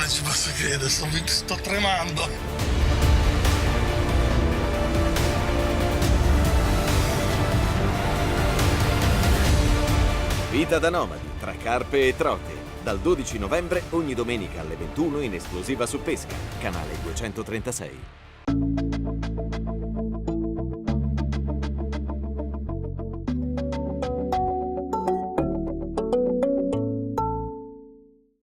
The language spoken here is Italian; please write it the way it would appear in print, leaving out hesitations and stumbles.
ci posso credere, sto tremando. Vita da nomadi, tra carpe e trote. Dal 12 novembre ogni domenica alle 21 in esclusiva su Pesca, canale 236.